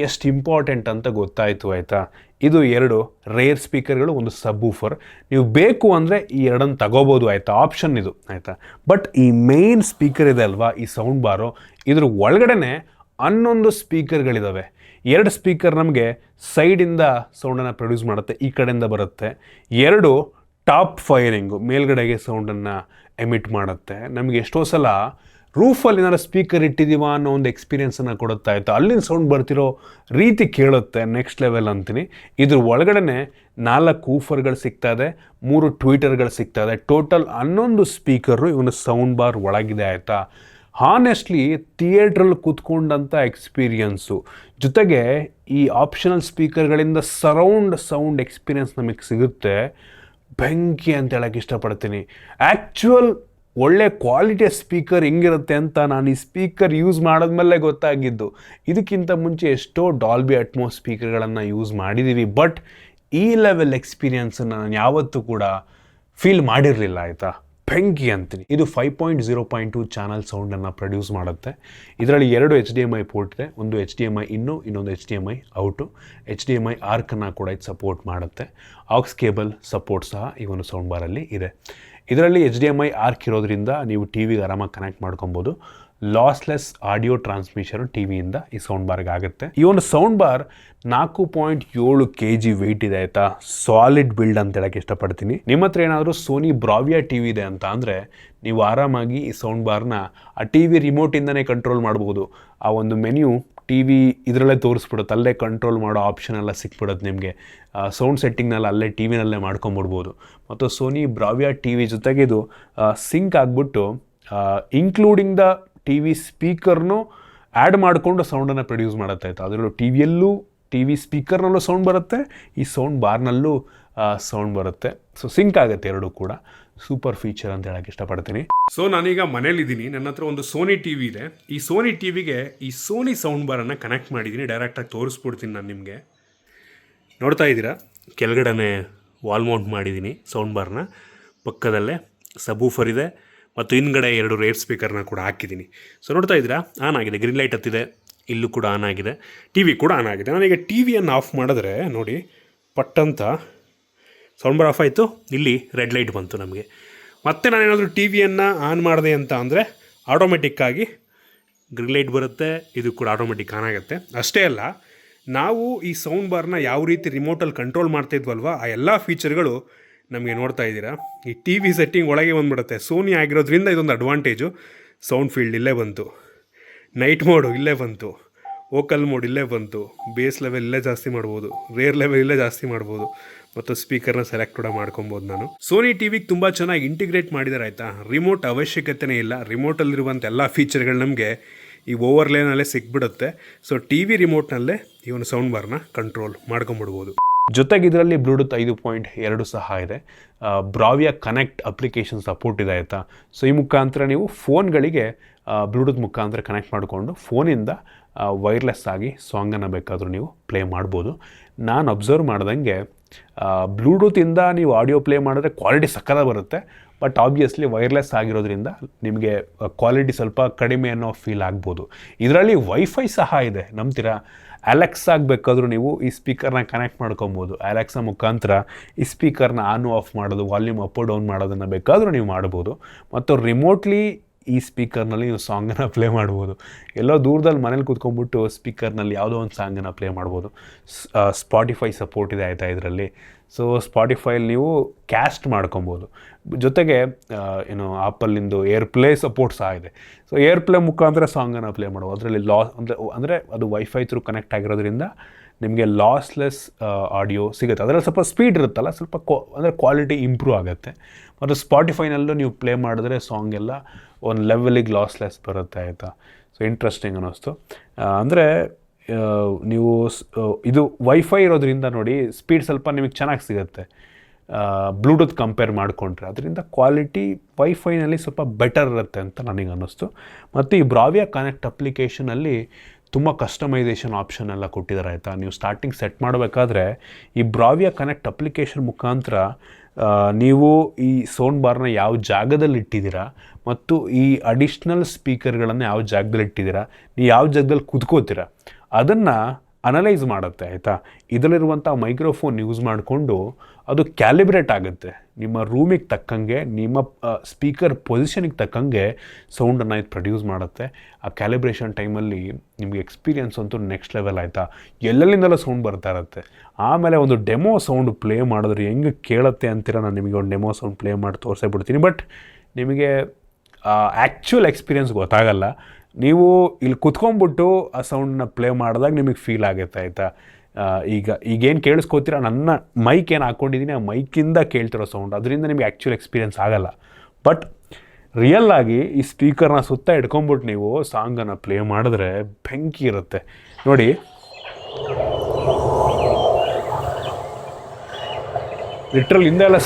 ಎಷ್ಟು ಇಂಪಾರ್ಟೆಂಟ್ ಅಂತ ಗೊತ್ತಾಯಿತು, ಆಯಿತಾ. ಇದು 2 ರೇರ್ ಸ್ಪೀಕರ್ಗಳು, ಒಂದು ಸಬ್ವೂಫರ್. ನೀವು ಬೇಕು ಅಂದರೆ ಈ 2 ತಗೋಬೋದು, ಆಯಿತಾ, ಆಪ್ಷನ್ ಇದು, ಆಯಿತಾ. ಬಟ್ ಈ ಮೇನ್ ಸ್ಪೀಕರ್ ಇದೆ ಅಲ್ವಾ, ಈ ಸೌಂಡ್ ಬಾರು, ಇದ್ರ ಒಳಗಡೆ 11 ಸ್ಪೀಕರ್ಗಳಿದ್ದಾವೆ. 2 ಸ್ಪೀಕರ್ ನಮಗೆ ಸೈಡಿಂದ ಸೌಂಡನ್ನು ಪ್ರೊಡ್ಯೂಸ್ ಮಾಡುತ್ತೆ, ಈ ಕಡೆಯಿಂದ ಬರುತ್ತೆ. 2 ಟಾಪ್ ಫೈರಿಂಗು, ಮೇಲ್ಗಡೆಗೆ ಸೌಂಡನ್ನು ಎಮಿಟ್ ಮಾಡುತ್ತೆ. ನಮಗೆ ಎಷ್ಟೋ ಸಲ ರೂಫಲ್ಲಿ ಏನಾರು ಸ್ಪೀಕರ್ ಇಟ್ಟಿದ್ದೀವ ಅನ್ನೋ ಒಂದು ಎಕ್ಸ್ಪೀರಿಯನ್ಸನ್ನು ಕೊಡುತ್ತಾ ಇತ್ತು. ಅಲ್ಲಿನ ಸೌಂಡ್ ಬರ್ತಿರೋ ರೀತಿ ಕೇಳುತ್ತೆ, ನೆಕ್ಸ್ಟ್ ಲೆವೆಲ್ ಅಂತೀನಿ. ಇದ್ರ ಒಳಗಡೆ 4 ಊಫರ್ಗಳು ಸಿಗ್ತಾ ಇದೆ, 3 ಟ್ವೀಟರ್ಗಳು ಸಿಗ್ತಾ ಇದೆ. ಟೋಟಲ್ 11 ಸ್ಪೀಕರು ಇವನು ಸೌಂಡ್ ಬಾರ್ ಒಳಗಿದೆ, ಆಯಿತಾ. ಹಾನೆಸ್ಟ್ಲಿ ಥಿಯೇಟ್ರಲ್ಲಿ ಕೂತ್ಕೊಂಡಂಥ ಎಕ್ಸ್ಪೀರಿಯನ್ಸು ಜೊತೆಗೆ ಈ ಆಪ್ಷನಲ್ ಸ್ಪೀಕರ್ಗಳಿಂದ ಸರೌಂಡ್ ಸೌಂಡ್ ಎಕ್ಸ್ಪೀರಿಯನ್ಸ್ ನಮಗೆ ಸಿಗುತ್ತೆ. ಬೆಂಕಿ ಅಂತ ಹೇಳೋಕ್ಕೆ ಇಷ್ಟಪಡ್ತೀನಿ. ಆ್ಯಕ್ಚುಯಲ್ ಒಳ್ಳೆ ಕ್ವಾಲಿಟಿಯ ಸ್ಪೀಕರ್ ಹೆಂಗಿರುತ್ತೆ ಅಂತ ನಾನು ಈ ಸ್ಪೀಕರ್ ಯೂಸ್ ಮಾಡಿದ್ಮೇಲೆ ಗೊತ್ತಾಗಿದ್ದು. ಇದಕ್ಕಿಂತ ಮುಂಚೆ ಎಷ್ಟೋ ಡಾಲ್ಬಿ ಅಟ್ಮೋಸ್ ಸ್ಪೀಕರ್ಗಳನ್ನು ಯೂಸ್ ಮಾಡಿದ್ದೀವಿ, ಬಟ್ ಈ ಲೆವೆಲ್ ಎಕ್ಸ್ಪೀರಿಯನ್ಸನ್ನು ನಾನು ಯಾವತ್ತೂ ಕೂಡ ಫೀಲ್ ಮಾಡಿರಲಿಲ್ಲ, ಆಯಿತಾ. ಬೆಂಕಿ ಅಂತೀನಿ. ಇದು 5.0.2 ಚಾನಲ್ ಸೌಂಡನ್ನು ಪ್ರೊಡ್ಯೂಸ್ ಮಾಡುತ್ತೆ. ಇದರಲ್ಲಿ 2 HDMI ಪೋರ್ಟ್ ಇದೆ, ಒಂದು HDMI ಇನ್ನೊಂದು HDMI ಔಟು. HDMI ಆರ್ಕನ್ನು ಕೂಡ ಇದು ಸಪೋರ್ಟ್ ಮಾಡುತ್ತೆ. ಆಕ್ಸ್ ಕೇಬಲ್ ಸಪೋರ್ಟ್ ಸಹ ಈ ಒಂದು ಸೌಂಡ್ ಬಾರಲ್ಲಿ ಇದೆ. ಇದರಲ್ಲಿ HDMI ಆರ್ಕ್ ಇರೋದ್ರಿಂದ ನೀವು ಟಿವಿಗೆ ಆರಾಮಾಗಿ ಕನೆಕ್ಟ್ ಮಾಡ್ಕೊಬೋದು. ಲಾಸ್ಲೆಸ್ ಆಡಿಯೋ ಟ್ರಾನ್ಸ್ಮಿಷನ್ ಟಿವಿಯಿಂದ ಈ ಸೌಂಡ್ ಬಾರ್ಗೆ ಆಗುತ್ತೆ. ಈ ಒಂದು ಸೌಂಡ್ ಬಾರ್ 4.7 kg ವೆಯ್ಟ್ ಇದೆ, ಆಯಿತಾ. ಸಾಲಿಡ್ ಬಿಲ್ಡ್ ಅಂತ ಹೇಳಕ್ಕೆ ಇಷ್ಟಪಡ್ತೀನಿ. ನಿಮ್ಮ ಹತ್ರ ಏನಾದರೂ ಸೋನಿ ಬ್ರಾವಿಯಾ ಟಿವಿ ಇದೆ ಅಂತ ಅಂದರೆ ನೀವು ಆರಾಮಾಗಿ ಈ ಸೌಂಡ್ ಬಾರ್ನ ಆ ಟಿವಿ ರಿಮೋಟಿಂದನೇ ಕಂಟ್ರೋಲ್ ಮಾಡ್ಬೋದು. ಆ ಒಂದು ಮೆನ್ಯೂ ಟಿವಿ ಇದರಲ್ಲೇ ತೋರಿಸ್ಬಿಡುತ್ತೆ, ಅಲ್ಲೇ ಕಂಟ್ರೋಲ್ ಮಾಡೋ ಆಪ್ಷನ್ ಎಲ್ಲ ಸಿಕ್ಬಿಡುತ್ತೆ ನಿಮಗೆ. ಸೌಂಡ್ ಸೆಟ್ಟಿಂಗ್ನೆಲ್ಲ ಅಲ್ಲೇ ಟಿವಿನಲ್ಲೇ ಮಾಡ್ಕೊಂಬಿಡ್ಬೋದು. ಮತ್ತು ಸೋನಿ ಬ್ರಾವಿಯಾ ಟಿವಿ ಜೊತೆಗೆ ಇದು ಸಿಂಕ್ ಆಗಿಬಿಟ್ಟು ಇನ್ಕ್ಲೂಡಿಂಗ್ ದ ಟಿವಿ ಸ್ಪೀಕರ್ನು ಆ್ಯಡ್ ಮಾಡಿಕೊಂಡು ಸೌಂಡನ್ನು ಪ್ರೊಡ್ಯೂಸ್ ಮಾಡುತ್ತೆ, ಆಯಿತಾ. ಅದರಲ್ಲೂ ಟಿವಿಯಲ್ಲೂ ಟಿವಿ ಸ್ಪೀಕರ್ನಲ್ಲೂ ಸೌಂಡ್ ಬರುತ್ತೆ, ಈ ಸೌಂಡ್ ಬಾರ್ನಲ್ಲೂ ಸೌಂಡ್ ಬರುತ್ತೆ. ಸೊ ಸಿಂಕ್ ಆಗುತ್ತೆ ಎರಡೂ ಕೂಡ. ಸೂಪರ್ ಫೀಚರ್ ಅಂತ ಹೇಳಕ್ಕೆ ಇಷ್ಟಪಡ್ತೀನಿ. ಸೊ ನಾನೀಗ ಮನೇಲಿದ್ದೀನಿ, ನನ್ನ ಹತ್ರ ಒಂದು ಸೋನಿ ಟಿವಿ ಇದೆ. ಈ ಸೋನಿ ಟಿವಿಗೆ ಈ ಸೋನಿ ಸೌಂಡ್ ಬಾರನ್ನು ಕನೆಕ್ಟ್ ಮಾಡಿದ್ದೀನಿ. ಡೈರೆಕ್ಟಾಗಿ ತೋರಿಸ್ಬಿಡ್ತೀನಿ ನಾನು ನಿಮಗೆ. ನೋಡ್ತಾ ಇದ್ದೀರಾ, ಕೆಳಗಡೆ ವಾಲ್ ಮೌಂಟ್ ಮಾಡಿದ್ದೀನಿ ಸೌಂಡ್ ಬಾರ್ನ. ಪಕ್ಕದಲ್ಲೇ ಸಬೂಫರ್ ಇದೆ ಮತ್ತು ಹಿಂದ್ಗಡೆ 2 ರೇರ್ ಸ್ಪೀಕರ್ನ ಕೂಡ ಹಾಕಿದ್ದೀನಿ. ಸೊ ನೋಡ್ತಾ ಇದ್ದೀರಾ, ಆನ್ ಆಗಿದೆ, ಗ್ರೀನ್ ಲೈಟ್ ಹತ್ತಿದೆ, ಇಲ್ಲೂ ಕೂಡ ಆನ್ ಆಗಿದೆ, ಟಿ ವಿ ಕೂಡ ಆನ್ ಆಗಿದೆ. ನಾನೀಗ ಟಿ ವಿಯನ್ನು ಆಫ್ ಮಾಡಿದ್ರೆ ನೋಡಿ, ಪಟ್ಟಂತ ಸೌಂಡ್ ಬಾರ್ ಆಫ್ ಆಯಿತು, ಇಲ್ಲಿ ರೆಡ್ ಲೈಟ್ ಬಂತು ನಮಗೆ. ಮತ್ತೆ ನಾನೇನಾದರೂ ಟಿ ವಿಯನ್ನು ಆನ್ ಮಾಡಿದೆ ಅಂತ ಅಂದರೆ ಆಟೋಮೆಟಿಕ್ಕಾಗಿ ಗ್ರೀನ್ ಲೈಟ್ ಬರುತ್ತೆ, ಇದು ಕೂಡ ಆಟೋಮೆಟಿಕ್ ಆನ್ ಆಗುತ್ತೆ. ಅಷ್ಟೇ ಅಲ್ಲ, ನಾವು ಈ ಸೌಂಡ್ ಬಾರ್ನ ಯಾವ ರೀತಿ ರಿಮೋಟಲ್ಲಿ ಕಂಟ್ರೋಲ್ ಮಾಡ್ತಾಯಿದ್ವಲ್ವ, ಆ ಎಲ್ಲ ಫೀಚರ್ಗಳು ನಮಗೆ ನೋಡ್ತಾ ಇದ್ದೀರಾ ಈ ಟಿ ವಿ ಸೆಟ್ಟಿಂಗ್ ಒಳಗೆ ಬಂದುಬಿಡುತ್ತೆ. ಸೋನಿ ಆಗಿರೋದ್ರಿಂದ ಇದೊಂದು ಅಡ್ವಾಂಟೇಜು. ಸೌಂಡ್ ಫೀಲ್ಡ್ ಇಲ್ಲೇ ಬಂತು, ನೈಟ್ ಮೋಡು ಇಲ್ಲೇ ಬಂತು, ವೋಕಲ್ ಮೋಡ್ ಇಲ್ಲೇ ಬಂತು, ಬೇಸ್ ಲೆವೆಲ್ ಇಲ್ಲೇ ಜಾಸ್ತಿ ಮಾಡ್ಬೋದು, ರೇರ್ ಲೆವೆಲ್ ಇಲ್ಲೇ ಜಾಸ್ತಿ ಮಾಡ್ಬೋದು, ಮತ್ತು ಸ್ಪೀಕರ್ನ ಸೆಲೆಕ್ಟ್ ಕೂಡ ಮಾಡ್ಕೊಬೋದು. ನಾನು ಸೋನಿ ಟಿ ವಿಗೆ ತುಂಬ ಚೆನ್ನಾಗಿ ಇಂಟಿಗ್ರೇಟ್ ಮಾಡಿದ್ದಾರೆ ಆಯಿತಾ. ರಿಮೋಟ್ ಅವಶ್ಯಕತೆನೇ ಇಲ್ಲ, ರಿಮೋಟಲ್ಲಿರುವಂಥ ಎಲ್ಲ ಫೀಚರ್ಗಳು ನಮಗೆ ಈ ಓವರ್ಲೇನಲ್ಲೇ ಸಿಕ್ಬಿಡುತ್ತೆ. ಸೊ ಟಿ ವಿ ರಿಮೋಟ್ನಲ್ಲೇ ಈ ಒಂದು ಸೌಂಡ್ ಬಾರ್ನ ಕಂಟ್ರೋಲ್ ಮಾಡ್ಕೊಂಬಿಡ್ಬೋದು. ಜೊತೆಗೆ ಇದರಲ್ಲಿ ಬ್ಲೂಟೂತ್ 5.2 ಸಹ ಇದೆ. ಬ್ರಾವಿಯಾ ಕನೆಕ್ಟ್ ಅಪ್ಲಿಕೇಶನ್ ಸಪೋರ್ಟ್ ಇದೆ ಆಯಿತಾ. ಸೊ ಈ ಮುಖಾಂತರ ನೀವು ಫೋನ್ಗಳಿಗೆ ಬ್ಲೂಟೂತ್ ಮುಖಾಂತರ ಕನೆಕ್ಟ್ ಮಾಡಿಕೊಂಡು ಫೋನಿಂದ ವೈರ್ಲೆಸ್ ಆಗಿ ಸಾಂಗನ್ನು ಬೇಕಾದರೂ ನೀವು ಪ್ಲೇ ಮಾಡ್ಬೋದು. ನಾನು ಅಬ್ಸರ್ವ್ ಮಾಡ್ದಂಗೆ ಬ್ಲೂಟೂತಿಂದ ನೀವು ಆಡಿಯೋ ಪ್ಲೇ ಮಾಡಿದ್ರೆ ಕ್ವಾಲಿಟಿ ಸಕ್ಕತ್ತಾಗಿ ಬರುತ್ತೆ. ಬಟ್ ಆಬ್ವಿಯಸ್ಲಿ ವೈರ್ಲೆಸ್ ಆಗಿರೋದ್ರಿಂದ ನಿಮಗೆ ಕ್ವಾಲಿಟಿ ಸ್ವಲ್ಪ ಕಡಿಮೆ ಅನ್ನೋ ಫೀಲ್ ಆಗ್ಬೋದು. ಇದರಲ್ಲಿ ವೈಫೈ ಸಹ ಇದೆ, ನಂಬ್ತೀರಾ? ಅಲೆಕ್ಸಾಗೆ ಬೇಕಾದರೂ ನೀವು ಈ ಸ್ಪೀಕರ್ನ ಕನೆಕ್ಟ್ ಮಾಡ್ಕೊಬೋದು. ಅಲೆಕ್ಸಾ ಮುಖಾಂತರ ಈ ಸ್ಪೀಕರ್ನ ಆನ್ ಆಫ್ ಮಾಡೋದು, ವಾಲ್ಯೂಮ್ ಅಪ್ ಡೌನ್ ಮಾಡೋದನ್ನು ಬೇಕಾದರೂ ನೀವು ಮಾಡ್ಬೋದು. ಮತ್ತು ರಿಮೋಟ್ಲಿ ಈ ಸ್ಪೀಕರ್ನಲ್ಲಿ ನೀವು ಸಾಂಗನ್ನು ಪ್ಲೇ ಮಾಡ್ಬೋದು. ಎಲ್ಲೋ ದೂರದಲ್ಲಿ ಮನೇಲಿ ಕೂತ್ಕೊಂಡ್ಬಿಟ್ಟು ಸ್ಪೀಕರ್ನಲ್ಲಿ ಯಾವುದೋ ಒಂದು ಸಾಂಗನ್ನು ಪ್ಲೇ ಮಾಡ್ಬೋದು. ಸ್ಪಾಟಿಫೈ ಸಪೋರ್ಟ್ ಇದೆ ಆಯಿತಾ ಇದರಲ್ಲಿ. ಸೊ ಸ್ಪಾಟಿಫೈಲಿ ನೀವು ಕ್ಯಾಸ್ಟ್ ಮಾಡ್ಕೊಬೋದು. ಜೊತೆಗೆ ಆಪಲ್ಲಿಂದು ಏರ್ಪ್ಲೇ ಸಪೋರ್ಟ್ ಸಹ ಇದೆ. ಸೊ ಏರ್ಪ್ಲೇ ಮುಖಾಂತರ ಸಾಂಗನ್ನು ಪ್ಲೇ ಮಾಡ್ಬೋದು. ಅದರಲ್ಲಿ ಅಂದರೆ ಅದು ವೈಫೈ ಥ್ರೂ ಕನೆಕ್ಟ್ ಆಗಿರೋದ್ರಿಂದ ನಿಮಗೆ ಲಾಸ್ಲೆಸ್ ಆಡಿಯೋ ಸಿಗುತ್ತೆ. ಅದರಲ್ಲಿ ಸ್ವಲ್ಪ ಸ್ಪೀಡ್ ಇರುತ್ತಲ್ಲ, ಸ್ವಲ್ಪ ಅಂದರೆ ಕ್ವಾಲಿಟಿ ಇಂಪ್ರೂವ್ ಆಗುತ್ತೆ. ಮತ್ತು ಸ್ಪಾಟಿಫೈನಲ್ಲೂ ನೀವು ಪ್ಲೇ ಮಾಡಿದ್ರೆ ಸಾಂಗ್ ಎಲ್ಲ ಒಂದು ಲೆವೆಲಿಗೆ ಲಾಸ್ಲೆಸ್ ಬರುತ್ತೆ ಆಯಿತಾ. ಸೊ ಇಂಟ್ರೆಸ್ಟಿಂಗ್ ಅನ್ನಿಸ್ತು. ಅಂದರೆ ನೀವು ಇದು ವೈಫೈ ಇರೋದ್ರಿಂದ ನೋಡಿ ಸ್ಪೀಡ್ ಸ್ವಲ್ಪ ನಿಮಗೆ ಚೆನ್ನಾಗಿ ಸಿಗುತ್ತೆ ಬ್ಲೂಟೂತ್ ಕಂಪೇರ್ ಮಾಡಿಕೊಂಡ್ರೆ. ಅದರಿಂದ ಕ್ವಾಲಿಟಿ ವೈಫೈನಲ್ಲಿ ಸ್ವಲ್ಪ ಬೆಟರ್ ಇರುತ್ತೆ ಅಂತ ನನಗೆ ಅನ್ನಿಸ್ತು. ಮತ್ತು ಈ ಬ್ರಾವಿಯಾ ಕನೆಕ್ಟ್ ಅಪ್ಲಿಕೇಶನಲ್ಲಿ ತುಂಬ ಕಸ್ಟಮೈಸೇಷನ್ ಆಪ್ಷನ್ ಎಲ್ಲ ಕೊಟ್ಟಿದ್ದಾರೆ ಆಯಿತಾ. ನೀವು ಸ್ಟಾರ್ಟಿಂಗ್ ಸೆಟ್ ಮಾಡಬೇಕಾದ್ರೆ ಈ ಬ್ರಾವಿಯಾ ಕನೆಕ್ಟ್ ಅಪ್ಲಿಕೇಶನ್ ಮುಖಾಂತರ ನೀವು ಈ ಸೌಂಡ್ ಬಾರ್ನ ಯಾವ ಜಾಗದಲ್ಲಿ ಇಟ್ಟಿದ್ದೀರಾ ಮತ್ತು ಈ ಅಡಿಷ್ನಲ್ ಸ್ಪೀಕರ್ಗಳನ್ನು ಯಾವ ಜಾಗದಲ್ಲಿ ಇಟ್ಟಿದ್ದೀರಾ, ನೀವು ಯಾವ ಜಾಗದಲ್ಲಿ ಕೂತ್ಕೋತೀರಾ ಅದನ್ನು ಅನಲೈಸ್ ಮಾಡುತ್ತೆ ಆಯಿತಾ. ಇದರಲ್ಲಿರುವಂಥ ಮೈಕ್ರೋಫೋನ್ ಯೂಸ್ ಮಾಡಿಕೊಂಡು ಅದು ಕ್ಯಾಲಿಬ್ರೇಟ್ ಆಗುತ್ತೆ. ನಿಮ್ಮ ರೂಮಿಗೆ ತಕ್ಕಂಗೆ, ನಿಮ್ಮ ಸ್ಪೀಕರ್ ಪೊಸಿಷನಿಗೆ ತಕ್ಕಂಗೆ ಸೌಂಡನ್ನು ಇದು ಪ್ರೊಡ್ಯೂಸ್ ಮಾಡುತ್ತೆ. ಆ ಕ್ಯಾಲಿಬ್ರೇಷನ್ ಟೈಮಲ್ಲಿ ನಿಮಗೆ ಎಕ್ಸ್ಪೀರಿಯನ್ಸ್ ಅಂತೂ ನೆಕ್ಸ್ಟ್ ಲೆವೆಲ್ ಆಯಿತಾ. ಎಲ್ಲೆಲ್ಲಿಂದೆಲ್ಲ ಸೌಂಡ್ ಬರ್ತಾ ಇರುತ್ತೆ. ಆಮೇಲೆ ಒಂದು ಡೆಮೋ ಸೌಂಡ್ ಪ್ಲೇ ಮಾಡಿದ್ರೆ ಹೆಂಗೆ ಕೇಳುತ್ತೆ ಅಂತೀರ. ನಾನು ನಿಮಗೆ ಒಂದು ಡೆಮೋ ಸೌಂಡ್ ಪ್ಲೇ ಮಾಡಿ ತೋರಿಸೇ ಬಿಡ್ತೀನಿ. ಬಟ್ ನಿಮಗೆ ಆ್ಯಕ್ಚುಯಲ್ ಎಕ್ಸ್ಪೀರಿಯನ್ಸ್ ಗೊತ್ತಾಗಲ್ಲ. ನೀವು ಇಲ್ಲಿ ಕುತ್ಕೊಂಡ್ಬಿಟ್ಟು ಆ ಸೌಂಡನ್ನ ಪ್ಲೇ ಮಾಡಿದಾಗ ನಿಮಗೆ ಫೀಲ್ ಆಗುತ್ತೆ ಆಯಿತಾ. ಈಗೇನು ಕೇಳಿಸ್ಕೋತೀರ, ನನ್ನ ಮೈಕ್ ಏನು ಹಾಕ್ಕೊಂಡಿದ್ದೀನಿ ಆ ಮೈಕಿಂದ ಕೇಳ್ತಿರೋ ಸೌಂಡ್, ಅದರಿಂದ ನಿಮಗೆ ಆ್ಯಕ್ಚುಯಲ್ ಎಕ್ಸ್ಪೀರಿಯನ್ಸ್ ಆಗಲ್ಲ. ಬಟ್ ರಿಯಲ್ಲಾಗಿ ಈ ಸ್ಪೀಕರ್ನ ಸುತ್ತ ಇಟ್ಕೊಂಡ್ಬಿಟ್ಟು ನೀವು ಸಾಂಗನ್ನು ಪ್ಲೇ ಮಾಡಿದ್ರೆ ಬೆಂಕಿ ಇರುತ್ತೆ ನೋಡಿ. ಲಿಟ್ರಲ್ ಹಿಂದೆಲ್ಲ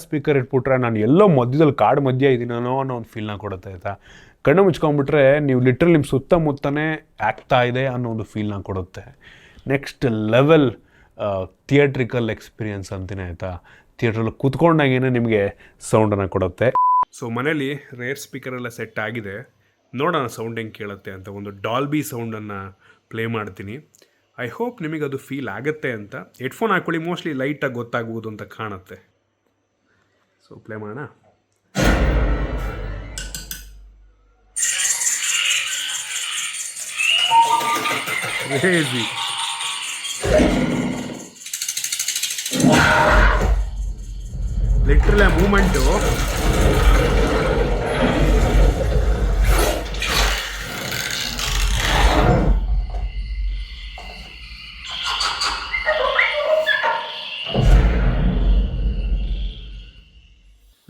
ಸ್ಪೀಕರ್ ಇಟ್ಬಿಟ್ರೆ ನಾನು ಎಲ್ಲೋ ಮಧ್ಯದಲ್ಲಿ ಕಾಡು ಮಧ್ಯ ಇದ್ದೀನೋ ಅನ್ನೋ ಒಂದು ಫೀಲ್ನ ಕೊಡುತ್ತೆ ಆಯಿತಾ. ಕಣ್ಣು ಮುಚ್ಕೊಂಡ್ಬಿಟ್ರೆ ನೀವು ಲಿಟ್ರಲ್ ನಿಮ್ಮ ಸುತ್ತಮುತ್ತನೇ ಆಗ್ತಾ ಇದೆ ಅನ್ನೋ ಒಂದು ಫೀಲ್ನ ಕೊಡುತ್ತೆ. ನೆಕ್ಸ್ಟ್ ಲೆವೆಲ್ ಥಿಯೇಟ್ರಿಕಲ್ ಎಕ್ಸ್ಪೀರಿಯನ್ಸ್ ಅಂತೀನಿ ಆಯಿತಾ. ಥಿಯೇಟ್ರಲ್ಲಿ ಕೂತ್ಕೊಂಡಾಗೇನೆ ನಿಮಗೆ ಸೌಂಡನ್ನು ಕೊಡುತ್ತೆ. ಸೊ ಮನೇಲಿ ರೇರ್ ಸ್ಪೀಕರೆಲ್ಲ ಸೆಟ್ ಆಗಿದೆ, ನೋಡೋಣ ಸೌಂಡ್ ಹೆಂಗೆ ಕೇಳುತ್ತೆ ಅಂತ. ಒಂದು ಡಾಲ್ಬಿ ಸೌಂಡನ್ನು ಪ್ಲೇ ಮಾಡ್ತೀನಿ. ಐ ಹೋಪ್ ನಿಮಗೆ ಅದು ಫೀಲ್ ಆಗುತ್ತೆ ಅಂತ. ಹೆಡ್ಫೋನ್ ಹಾಕ್ಕೊಳ್ಳಿ, ಮೋಸ್ಟ್ಲಿ ಲೈಟಾಗಿ ಗೊತ್ತಾಗ್ಬೋದು ಅಂತ ಕಾಣುತ್ತೆ. ಸೊ ಪ್ಲೇ ಮಾಡೋಣ. ಕ್ರೇಜಿ. ಲಿಟ್ರಲಿ ಆ ಮೂಮೆಂಟು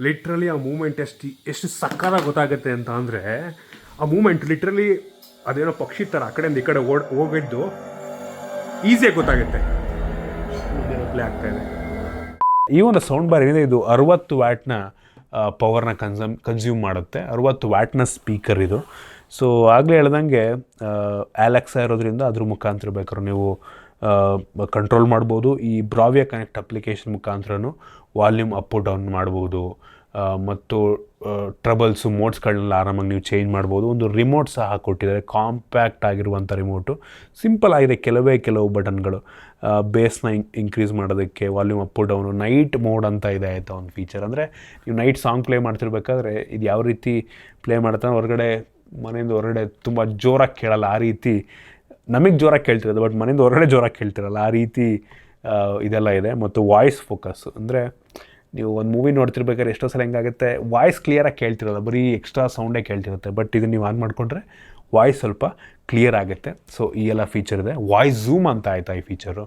ಲಿಟ್ರಲಿ ಆ ಮೂಮೆಂಟ್ ಎಷ್ಟು ಸಕ್ಕತ್ತಾಗಿ ಗೊತ್ತಾಗುತ್ತೆ ಅಂತ ಅಂದರೆ, ಆ ಮೂಮೆಂಟ್ ಲಿಟ್ರಲಿ ಅದೇನೋ ಪಕ್ಷಿ ಥರ ಆ ಕಡೆಯಿಂದ ಈ ಕಡೆ ಹೋಗಿದ್ದು ಈಸಿಯಾಗಿ ಗೊತ್ತಾಗುತ್ತೆ. ಪ್ಲೇ ಆಗ್ತಾಯಿದೆ. ಈ ಒಂದು ಸೌಂಡ್ ಬಾರ್ ಏನಿದೆ ಇದು 60 ವ್ಯಾಟ್ನ ಪವರ್ನ ಕನ್ಸ್ಯೂಮ್ ಮಾಡುತ್ತೆ. 60 ವ್ಯಾಟ್ನ ಸ್ಪೀಕರ್ ಇದು. ಸೊ ಆಗಲೇ ಹೇಳ್ದಂಗೆ ಅಲೆಕ್ಸಾ ಇರೋದ್ರಿಂದ ಅದ್ರ ಮುಖಾಂತರ ಬೇಕಾದ್ರೆ ನೀವು ಕಂಟ್ರೋಲ್ ಮಾಡ್ಬೋದು. ಈ ಬ್ರಾವಿಯಾ ಕನೆಕ್ಟ್ ಅಪ್ಲಿಕೇಶನ್ ಮುಖಾಂತರನೂ ವಾಲ್ಯೂಮ್ ಅಪ್ ಡೌನ್ ಮಾಡ್ಬೋದು ಮತ್ತು ಟ್ರಬಲ್ಸು ಮೋಡ್ಸ್ಗಳನ್ನೆಲ್ಲ ಆರಾಮಾಗಿ ನೀವು ಚೇಂಜ್ ಮಾಡ್ಬೋದು. ಒಂದು ರಿಮೋಟ್ ಸಹ ಕೊಟ್ಟಿದ್ದಾರೆ, ಕಾಂಪ್ಯಾಕ್ಟ್ ಆಗಿರುವಂಥ ರಿಮೋಟು, ಸಿಂಪಲ್ ಆಗಿದೆ, ಕೆಲವು ಬಟನ್ಗಳು. ಬೇಸ್ನ ಇಂಕ್ರೀಸ್ ಮಾಡೋದಕ್ಕೆ, volume up down, night mode ಅಂತ ಇದೆ ಆಯಿತಾ ಒಂದು ಫೀಚರ್. ಅಂದರೆ ನೀವು ನೈಟ್ ಸಾಂಗ್ ಪ್ಲೇ ಮಾಡ್ತಿರ್ಬೇಕಾದ್ರೆ ಇದು ಯಾವ ರೀತಿ ಪ್ಲೇ ಮಾಡ್ತಾನೆ, ಮನೆಯಿಂದ ಹೊರಗಡೆ ತುಂಬ ಜೋರಾಗಿ ಕೇಳಲ್ಲ, ಆ ರೀತಿ ನಮಗೆ ಜೋರಾಗಿ ಕೇಳ್ತಿರೋದು, ಬಟ್ ಮನೆಯಿಂದ ಹೊರಗಡೆ ಜೋರಾಗಿ ಕೇಳ್ತಿರಲ್ಲ, ಆ ರೀತಿ ಇದೆಲ್ಲ ಇದೆ. ಮತ್ತು ವಾಯ್ಸ್ ಫೋಕಸ್, ಅಂದರೆ ನೀವು ಒಂದು ಮೂವಿ ನೋಡ್ತಿರ್ಬೇಕಾದ್ರೆ ಎಷ್ಟೋ ಸಲ ಹೆಂಗಾಗುತ್ತೆ, ವಾಯ್ಸ್ ಕ್ಲಿಯರಾಗಿ ಕೇಳ್ತಿರೋಲ್ಲ, ಬರೀ ಎಕ್ಸ್ಟ್ರಾ ಸೌಂಡೇ ಕೇಳ್ತಿರುತ್ತೆ. ಬಟ್ ಇದನ್ನು ನೀವು ಆನ್ ಮಾಡಿಕೊಂಡ್ರೆ ವಾಯ್ಸ್ ಸ್ವಲ್ಪ ಕ್ಲಿಯರ್ ಆಗುತ್ತೆ. ಸೊ ಈ ಎಲ್ಲ ಫೀಚರ್ ಇದೆ. ವಾಯ್ಸ್ ಝೂಮ್ ಅಂತ ಆಯಿತಾ ಈ ಫೀಚರು.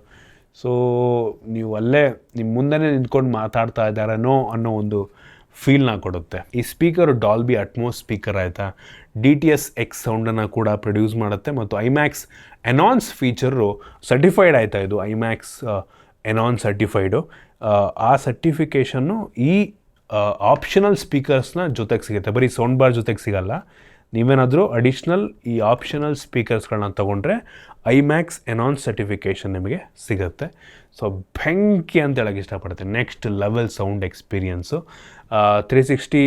ಸೊ ನೀವು ಅಲ್ಲೇ ನಿಮ್ಮ ಮುಂದೆನೇ ನಿಂತ್ಕೊಂಡು ಮಾತಾಡ್ತಾ ಇದ್ದಾರೇನೋ ಅನ್ನೋ ಒಂದು ಫೀಲ್ನ ಕೊಡುತ್ತೆ. ಈ ಸ್ಪೀಕರು ಡಾಲ್ಬಿ ಅಟ್ಮೋಸ್ ಸ್ಪೀಕರ್ ಆಯಿತಾ, DTS X ಸೌಂಡನ್ನು ಕೂಡ ಪ್ರೊಡ್ಯೂಸ್ ಮಾಡುತ್ತೆ. ಮತ್ತು IMAX ಎನಾನ್ಸ್ ಫೀಚರು ಸರ್ಟಿಫೈಡ್ ಆಯಿತಾ, ಇದು IMAX ಎನಾನ್ಸ್ ಸರ್ಟಿಫೈಡು. ಆ ಸರ್ಟಿಫಿಕೇಷನ್ನು ಈ ಆಪ್ಷನಲ್ ಸ್ಪೀಕರ್ಸ್ನ ಜೊತೆಗೆ ಸಿಗುತ್ತೆ, ಬರೀ ಸೌಂಡ್ ಬಾರ್ ಜೊತೆಗೆ ಸಿಗಲ್ಲ. ನೀವೇನಾದರೂ ಅಡಿಷ್ನಲ್ ಈ ಆಪ್ಷನಲ್ ಸ್ಪೀಕರ್ಸ್ಗಳನ್ನ ತೊಗೊಂಡ್ರೆ IMAX ಎನಾನ್ಸ್ ಸರ್ಟಿಫಿಕೇಷನ್ ನಿಮಗೆ ಸಿಗುತ್ತೆ. ಸೊ ಬೆಂಕಿ ಅಂತ ಹೇಳೋಕ್ಕೆ ಇಷ್ಟಪಡುತ್ತೆ, next level sound experience. 360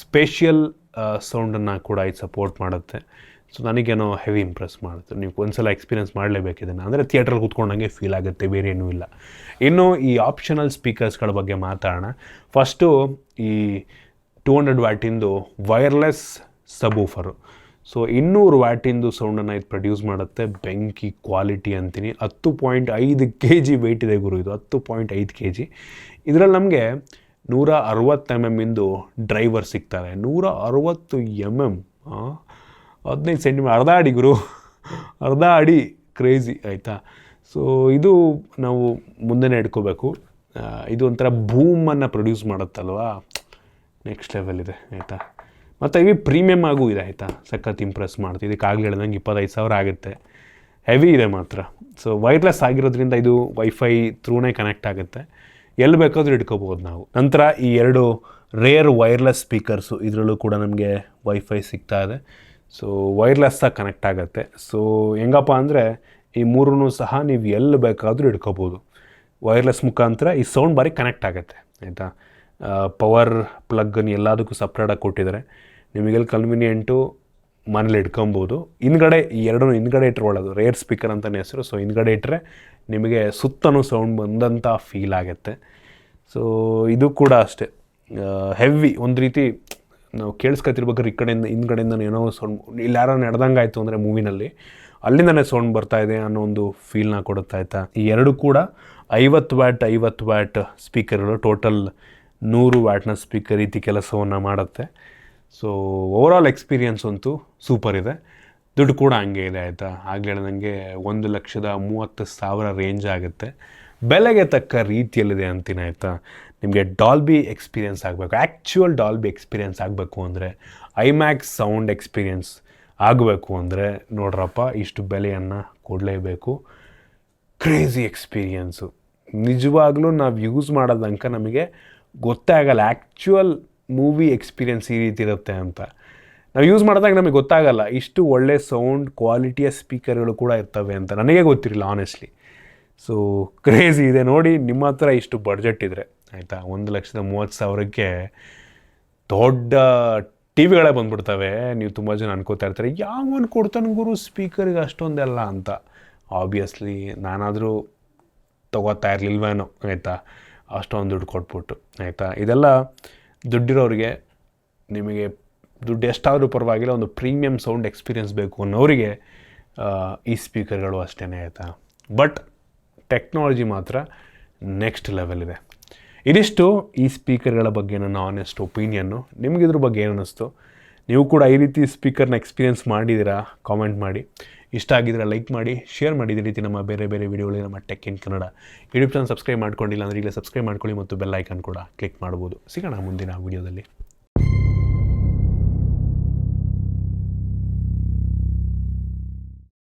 spatial ಸೌಂಡನ್ನು ಕೂಡ ಇದು ಸಪೋರ್ಟ್ ಮಾಡುತ್ತೆ. ಸೊ ನನಗೇನೋ ಹೆವಿ ಇಂಪ್ರೆಸ್ ಮಾಡುತ್ತೆ. ನೀವು ಒಂದ್ಸಲ ಎಕ್ಸ್ಪೀರಿಯನ್ಸ್ ಮಾಡಲೇಬೇಕು ಇದನ್ನು, ಅಂದರೆ ಥಿಯೇಟ್ರಲ್ಲಿ ಕೂತ್ಕೊಂಡಂಗೆ ಫೀಲ್ ಆಗುತ್ತೆ, ಬೇರೆ ಏನೂ ಇಲ್ಲ. ಇನ್ನು ಈ ಆಪ್ಷನಲ್ ಸ್ಪೀಕರ್ಸ್ಗಳ ಬಗ್ಗೆ ಮಾತಾಡೋಣ. ಫಸ್ಟು ಈ 200 ವ್ಯಾಟಿಂದು ವೈರ್ಲೆಸ್ ಸಬೂಫರು. ಸೊ 200 ವ್ಯಾಟಿಂದು ಸೌಂಡನ್ನು ಇದು ಪ್ರೊಡ್ಯೂಸ್ ಮಾಡುತ್ತೆ. ಬೆಂಕಿ ಕ್ವಾಲಿಟಿ ಅಂತೀನಿ. 10.5 kg ವೆಯ್ಟ್ ಇದೆ ಗುರು, ಇದು 10.5 kg. ಇದರಲ್ಲಿ ನಮಗೆ 160 mm ಡ್ರೈವರ್ ಸಿಗ್ತಾರೆ. 160 mm, 15 cm, ಅರ್ಧ ಅಡಿ ಗುರು, ಅರ್ಧ ಅಡಿ, ಕ್ರೇಜಿ ಆಯಿತಾ. ಸೊ ಇದು ನಾವು ಮುಂದೆನೇ ಇಟ್ಕೋಬೇಕು. ಇದು ಒಂಥರ ಬೂಮನ್ನು ಪ್ರೊಡ್ಯೂಸ್ ಮಾಡುತ್ತಲ್ವಾ, ನೆಕ್ಸ್ಟ್ ಲೆವೆಲ್ ಇದೆ ಆಯಿತಾ. ಮತ್ತು ಇವು ಪ್ರೀಮಿಯಮ್ ಆಗೂ ಇದೆ ಆಯಿತಾ, ಸಖತ್ ಇಂಪ್ರೆಸ್ ಮಾಡ್ತೀವಿ. ಇದಕ್ಕಾಗಲಿ ಹೇಳ್ದಂಗೆ 25,000 ಆಗುತ್ತೆ, ಹೆವಿ ಇದೆ ಮಾತ್ರ. ಸೊ ವೈರ್ಲೆಸ್ ಆಗಿರೋದ್ರಿಂದ ಇದು ವೈಫೈ ಥ್ರೂನೇ ಕನೆಕ್ಟ್ ಆಗುತ್ತೆ, ಎಲ್ಲಿ ಬೇಕಾದರೂ ಇಟ್ಕೋಬೋದು ನಾವು. ನಂತರ ಈ 2 ರೇರ್ ವೈರ್ಲೆಸ್ ಸ್ಪೀಕರ್ಸು, ಇದರಲ್ಲೂ ಕೂಡ ನಮಗೆ ವೈಫೈ ಸಿಗ್ತಾ ಇದೆ. ಸೊ ವೈರ್ಲೆಸ್ಸಾಗಿ ಕನೆಕ್ಟ್ ಆಗುತ್ತೆ. ಸೊ ಹೆಂಗಪ್ಪ ಅಂದರೆ ಈ 3 ಸಹ ನೀವು ಎಲ್ಲಿ ಬೇಕಾದರೂ ಇಟ್ಕೋಬೋದು. ವೈರ್ಲೆಸ್ ಮುಖಾಂತರ ಈ ಸೌಂಡ್ ಬಾರಿ ಕನೆಕ್ಟ್ ಆಗುತ್ತೆ ಆಯಿತಾ. ಪವರ್ ಪ್ಲಗ್ಗನ್ನು ಎಲ್ಲದಕ್ಕೂ ಸಪ್ರೇಟಾಗಿ ಕೊಟ್ಟಿದ್ದಾರೆ. ನಿಮಗೆಲ್ಲಿ ಕನ್ವೀನಿಯೆಂಟು ಮನೇಲಿ ಇಟ್ಕೊಬೋದು. ಹಿಂದ್ಗಡೆ ಈ 2 ಹಿಂದ್ಗಡೆ ಇಟ್ಕೊಳ್ಳೋದು, ರೇರ್ ಸ್ಪೀಕರ್ ಅಂತಲೇ ಹೆಸರು. ಸೊ ಹಿಂದ್ಗಡೆ ಇಟ್ಟರೆ ನಿಮಗೆ ಸುತ್ತಲೂ ಸೌಂಡ್ ಬಂದಂಥ ಫೀಲ್ ಆಗುತ್ತೆ. ಸೊ ಇದು ಕೂಡ ಅಷ್ಟೇ ಹೆವಿ, ಒಂದು ರೀತಿ ನಾವು ಕೇಳಿಸ್ಕೊತಿರ್ಬೇಕಾದ್ರೆ ಈ ಕಡೆಯಿಂದ ಹಿಂದ್ಗಡೆಯಿಂದ ಏನೋ ಸೌಂಡ್, ಇಲ್ಲಿ ಯಾರೋ ನಡೆದಂಗೆ ಆಯಿತು ಅಂದರೆ ಮೂವಿನಲ್ಲಿ, ಅಲ್ಲಿಂದನೇ ಸೌಂಡ್ ಬರ್ತಾ ಇದೆ ಅನ್ನೋ ಒಂದು ಫೀಲ್ನ ಕೊಡುತ್ತಾ ಆಯಿತಾ. ಈ 2 ಕೂಡ 50 ವ್ಯಾಟ್ ಸ್ಪೀಕರ್ಗಳು, ಟೋಟಲ್ 100 ವ್ಯಾಟ್ನ ಸ್ಪೀಕರ್ ರೀತಿ ಕೆಲಸವನ್ನು ಮಾಡುತ್ತೆ. ಸೊ ಓವರಾಲ್ ಎಕ್ಸ್ಪೀರಿಯನ್ಸ್ ಅಂತೂ ಸೂಪರ್ ಇದೆ. ದುಡ್ಡು ಕೂಡ ಹಂಗೆ ಇದೆ ಆಯಿತಾ. ಆಗಲೇ ನನಗೆ 1,30,000 ರೇಂಜ್ ಆಗುತ್ತೆ. ಬೆಲೆಗೆ ತಕ್ಕ ರೀತಿಯಲ್ಲಿದೆ ಅಂತೀನಿ ಆಯಿತಾ. ನಿಮಗೆ ಡಾಲ್ಬಿ ಎಕ್ಸ್ಪೀರಿಯನ್ಸ್ ಆಗಬೇಕು, ಆ್ಯಕ್ಚುಯಲ್ ಡಾಲ್ಬಿ ಎಕ್ಸ್ಪೀರಿಯನ್ಸ್ ಆಗಬೇಕು ಅಂದರೆ, IMAX ಸೌಂಡ್ ಎಕ್ಸ್ಪೀರಿಯನ್ಸ್ ಆಗಬೇಕು ಅಂದರೆ ನೋಡ್ರಪ್ಪ, ಇಷ್ಟು ಬೆಲೆಯನ್ನು ಕೊಡಲೇಬೇಕು. ಕ್ರೇಜಿ ಎಕ್ಸ್ಪೀರಿಯನ್ಸು, ನಿಜವಾಗ್ಲೂ ನಾವು ಯೂಸ್ ಮಾಡೋದಂಕ ನಮಗೆ ಗೊತ್ತೇ ಆಗಲ್ಲ ಆ್ಯಕ್ಚುಯಲ್ ಮೂವಿ ಎಕ್ಸ್ಪೀರಿಯನ್ಸ್ ಈ ರೀತಿ ಇರುತ್ತೆ ಅಂತ. ನಾವು ಯೂಸ್ ಮಾಡಿದಾಗ ನಮಗೆ ಗೊತ್ತಾಗಲ್ಲ ಇಷ್ಟು ಒಳ್ಳೆ ಸೌಂಡ್ ಕ್ವಾಲಿಟಿಯ ಸ್ಪೀಕರ್ಗಳು ಕೂಡ ಇರ್ತವೆ ಅಂತ, ನನಗೆ ಗೊತ್ತಿರಲಿಲ್ಲ ಆನೆಸ್ಟ್ಲಿ. ಸೊ ಕ್ರೇಜಿ ಇದೆ ನೋಡಿ. ನಿಮ್ಮ ಹತ್ರ ಇಷ್ಟು ಬಡ್ಜೆಟ್ ಇದ್ದರೆ ಆಯಿತಾ, 1,30,000ಕ್ಕೆ ದೊಡ್ಡ ಟಿ ವಿಗಳೇ ಬಂದುಬಿಡ್ತವೆ. ನೀವು ತುಂಬ ಜನ ಅನ್ಕೋತಾ ಇರ್ತಾರೆ, ಯಾವನು ಕೊಡ್ತಾನೆ ಗುರು ಸ್ಪೀಕರ್ಗೆ ಅಷ್ಟೊಂದೆಲ್ಲ ಅಂತ. ಆಬ್ವಿಯಸ್ಲಿ ನಾನಾದರೂ ತೊಗೋತಾ ಇರಲಿಲ್ವೇನೋ ಆಯಿತಾ, ಅಷ್ಟೊಂದು ದುಡ್ಡು ಕೊಟ್ಬಿಟ್ಟು ಆಯಿತಾ. ಇದೆಲ್ಲ ದುಡ್ಡಿರೋರಿಗೆ, ನಿಮಗೆ ದುಡ್ಡು ಎಷ್ಟಾದರೂ ಪರವಾಗಿಲ್ಲ, ಒಂದು ಪ್ರೀಮಿಯಮ್ ಸೌಂಡ್ ಎಕ್ಸ್ಪೀರಿಯನ್ಸ್ ಬೇಕು ಅನ್ನೋರಿಗೆ ಈ ಸ್ಪೀಕರ್ಗಳು ಅಷ್ಟೇ ಆಯಿತಾ. ಬಟ್ ಟೆಕ್ನಾಲಜಿ ಮಾತ್ರ ನೆಕ್ಸ್ಟ್ ಲೆವೆಲ್ ಇದೆ. ಇದಿಷ್ಟು ಈ ಸ್ಪೀಕರ್ಗಳ ಬಗ್ಗೆ ನನ್ನ ಆನೆಸ್ಟ್ ಒಪಿನಿಯನ್ನು. ನಿಮಗಿದ್ರ ಬಗ್ಗೆ ಏನು ಅನ್ನಿಸ್ತು? ನೀವು ಕೂಡ ಈ ರೀತಿ ಸ್ಪೀಕರ್ನ ಎಕ್ಸ್ಪೀರಿಯನ್ಸ್ ಮಾಡಿದ್ದೀರಾ? ಕಾಮೆಂಟ್ ಮಾಡಿ. ಇಷ್ಟ ಆಗಿದ್ರೆ ಲೈಕ್ ಮಾಡಿ, ಶೇರ್ ಮಾಡಿ. ಇದೇ ರೀತಿ ನಮ್ಮ ಬೇರೆ ವಿಡಿಯೋಗಳಿಗೆ ನಮ್ಮ tech in Kannada YouTube channel subscribe ಮಾಡ್ಕೊಂಡಿಲ್ಲ ಅಂದರೆ ಈಗಲೇ ಸಬ್ಸ್ಕ್ರೈಬ್ ಮಾಡ್ಕೊಳ್ಳಿ ಮತ್ತು ಬೆಲ್ ಐಕಾನ್ ಕೂಡ ಕ್ಲಿಕ್ ಮಾಡ್ಬೋದು. ಸಿಗೋಣ ಮುಂದಿನ ವಿಡಿಯೋದಲ್ಲಿ.